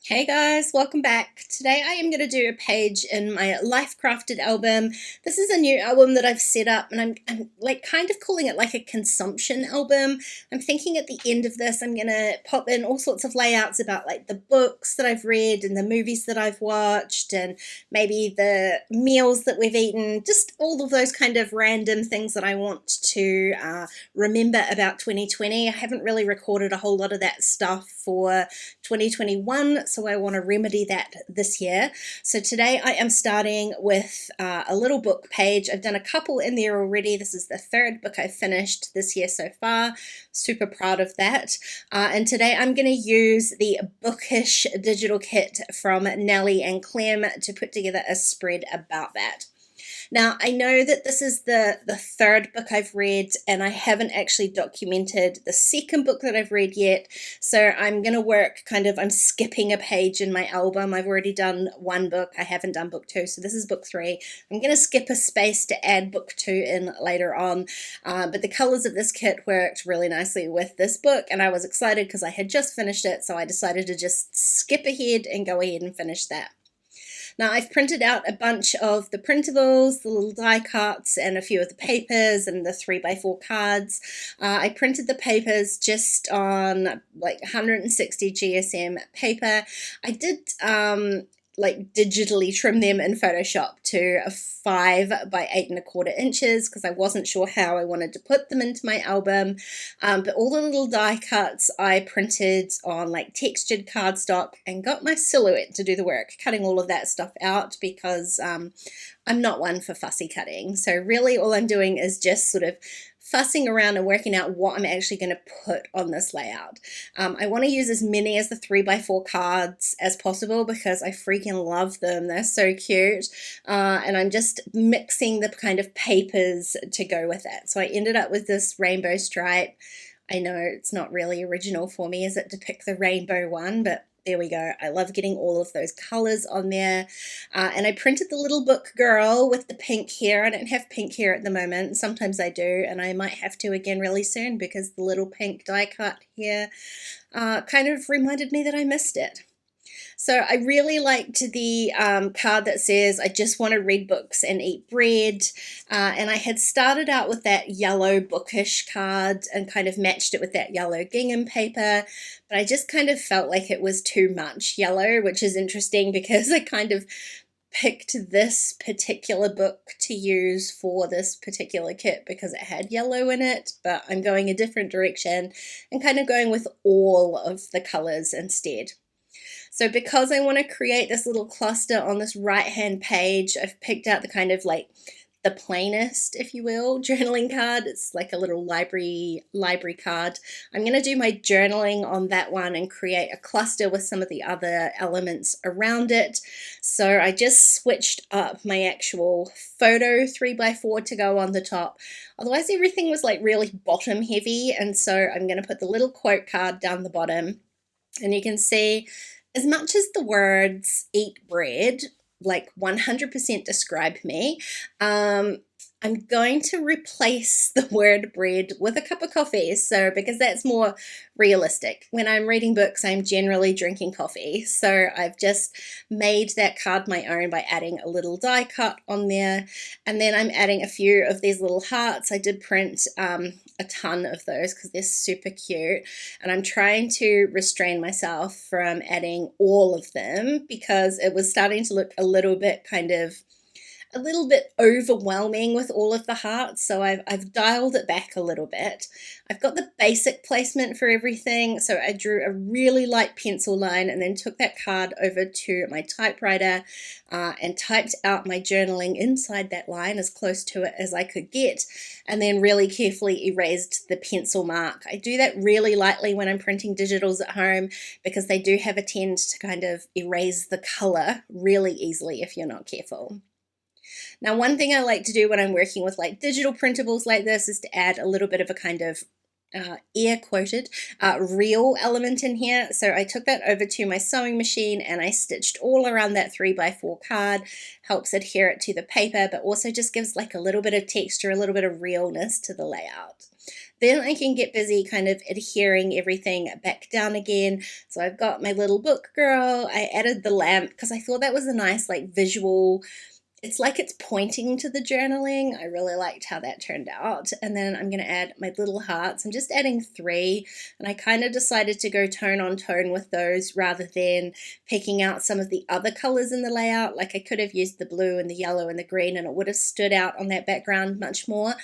Hey guys, welcome back. Today I am going to do a page in my Life Crafted album. This is a new album that I've set up and I'm like kind of calling it like a consumption album. I'm thinking at the end of this I'm going to pop in all sorts of layouts about like the books that I've read and the movies that I've watched and maybe the meals that we've eaten, just all of those kind of random things that I want to remember about 2020. I haven't really recorded a whole lot of that stuff for 2021, so I want to remedy that this year. So today I am starting with a little book page. I've done a couple in there already. This is the third book I've finished this year so far. Super proud of that. And today I'm going to use the Bookish digital kit from Nelly and Clem to put together a spread about that. Now, I know that this is the third book I've read, and I haven't actually documented the second book that I've read yet. So I'm going to work I'm skipping a page in my album. I've already done one book. I haven't done book two. So this is book three. I'm going to skip a space to add book two in later on. But the colors of this kit worked really nicely with this book, and I was excited because I had just finished it. So I decided to just skip ahead and go ahead and finish that. Now I've printed out a bunch of the printables, the little die cuts, and a few of the papers and the 3x4 cards. I printed the papers just on like 160 GSM paper. I did like digitally trim them in Photoshop to a 5 by 8¼ inches because I wasn't sure how I wanted to put them into my album. But all the little die cuts I printed on like textured cardstock and got my silhouette to do the work, cutting all of that stuff out because I'm not one for fussy cutting. So really all I'm doing is just sort of fussing around and working out what I'm actually going to put on this layout. I want to use as many as the 3x4 cards as possible because I freaking love them. They're so cute. And I'm just mixing the kind of papers to go with it. So I ended up with this rainbow stripe. I know it's not really original for me as it to pick the rainbow one, but there we go. I love getting all of those colors on there. And I printed the little book girl with the pink hair. I don't have pink hair at the moment. Sometimes I do, and I might have to again really soon because the little pink die cut here kind of reminded me that I missed it. So I really liked the card that says, I just want to read books and eat bread. And I had started out with that yellow bookish card and kind of matched it with that yellow gingham paper. But I just kind of felt like it was too much yellow, which is interesting because I kind of picked this particular book to use for this particular kit because it had yellow in it, but I'm going a different direction and kind of going with all of the colors instead. So because I want to create this little cluster on this right hand page, I've picked out the kind of like the plainest, if you will, journaling card. It's like a little library card. I'm going to do my journaling on that one and create a cluster with some of the other elements around it. So I just switched up my actual photo 3x4 to go on the top. Otherwise everything was like really bottom heavy, and so I'm going to put the little quote card down the bottom, and you can see as much as the words eat bread like 100% describe me, I'm going to replace the word bread with a cup of coffee. So because that's more realistic. When I'm reading books, I'm generally drinking coffee. So I've just made that card my own by adding a little die cut on there. And then I'm adding a few of these little hearts. I did print a ton of those because they're super cute. And I'm trying to restrain myself from adding all of them because it was starting to look a little bit overwhelming with all of the hearts, so I've dialed it back a little bit. I've got the basic placement for everything, so I drew a really light pencil line and then took that card over to my typewriter and typed out my journaling inside that line as close to it as I could get, and then really carefully erased the pencil mark. I do that really lightly when I'm printing digitals at home because they do have a tend to kind of erase the color really easily if you're not careful. Now, one thing I like to do when I'm working with like digital printables like this is to add a little bit of a kind of air quoted real element in here. So I took that over to my sewing machine and I stitched all around that 3x4 card. Helps adhere it to the paper, but also just gives like a little bit of texture, a little bit of realness to the layout. then I can get busy kind of adhering everything back down again. So I've got my little book girl. I added the lamp because I thought that was a nice like visual. It's like it's pointing to the journaling. I really liked how that turned out. And then I'm going to add my little hearts. I'm just adding 3, and I kind of decided to go tone on tone with those rather than picking out some of the other colors in the layout. Like I could have used the blue and the yellow and the green and it would have stood out on that background much more.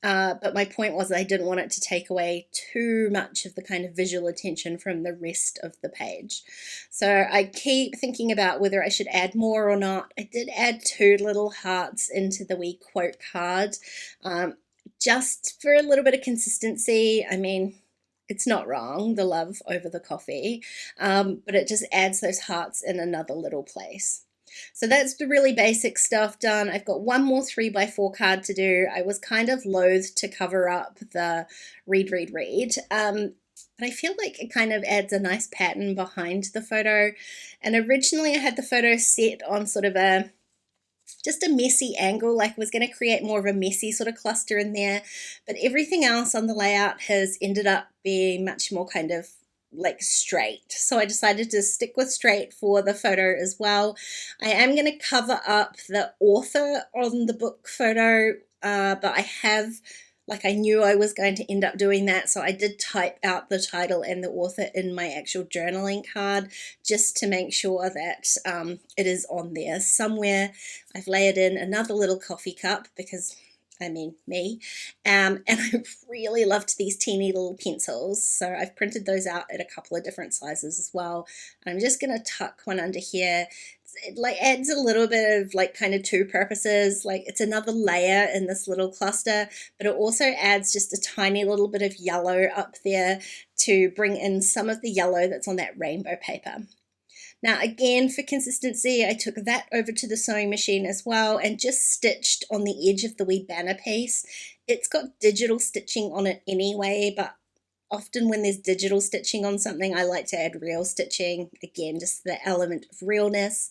But my point was I didn't want it to take away too much of the kind of visual attention from the rest of the page. So I keep thinking about whether I should add more or not. I did add 2 little hearts into the wee quote card, just for a little bit of consistency. I mean, it's not wrong, the love over the coffee, but it just adds those hearts in another little place. So that's the really basic stuff done. I've got one more 3x4 card to do. I was kind of loath to cover up the read, but I feel like it kind of adds a nice pattern behind the photo. And originally I had the photo set on sort of just a messy angle, like I was going to create more of a messy sort of cluster in there, but everything else on the layout has ended up being much more kind of like straight. So I decided to stick with straight for the photo as well. I am going to cover up the author on the book photo, but I knew I was going to end up doing that, so I did type out the title and the author in my actual journaling card just to make sure that it is on there somewhere. I've layered in another little coffee cup because I mean me, and I really loved these teeny little pencils, so I've printed those out at a couple of different sizes as well. I'm just going to tuck one under here. It like adds a little bit of like kind of 2 purposes. Like it's another layer in this little cluster, but it also adds just a tiny little bit of yellow up there to bring in some of the yellow that's on that rainbow paper. Now again, for consistency, I took that over to the sewing machine as well and just stitched on the edge of the wee banner piece. It's got digital stitching on it anyway, but often when there's digital stitching on something, I like to add real stitching. Again, just the element of realness.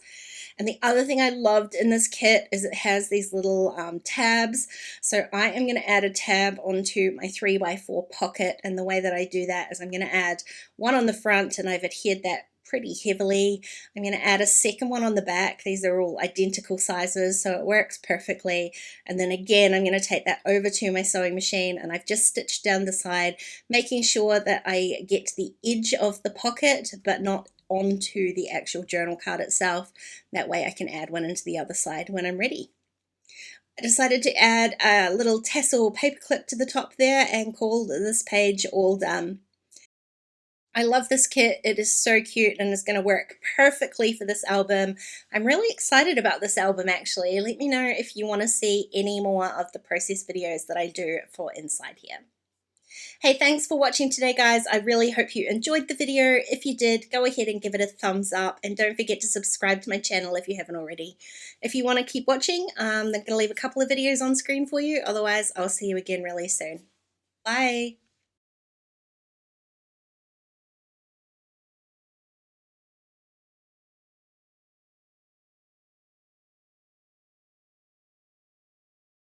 And the other thing I loved in this kit is it has these little tabs. So I am going to add a tab onto my 3x4 pocket. And the way that I do that is I'm going to add one on the front, and I've adhered that pretty heavily. I'm going to add a second one on the back. These are all identical sizes, so it works perfectly. And then again, I'm going to take that over to my sewing machine, and I've just stitched down the side, making sure that I get to the edge of the pocket, but not onto the actual journal card itself. That way I can add one into the other side when I'm ready. I decided to add a little tassel paper clip to the top there and call this page all done. I love this kit. It is so cute and it's going to work perfectly for this album. I'm really excited about this album actually. Let me know if you want to see any more of the process videos that I do for inside here. Hey, thanks for watching today, guys. I really hope you enjoyed the video. If you did, go ahead and give it a thumbs up, and don't forget to subscribe to my channel if you haven't already. If you want to keep watching, I'm going to leave a couple of videos on screen for you. Otherwise, I'll see you again really soon. Bye.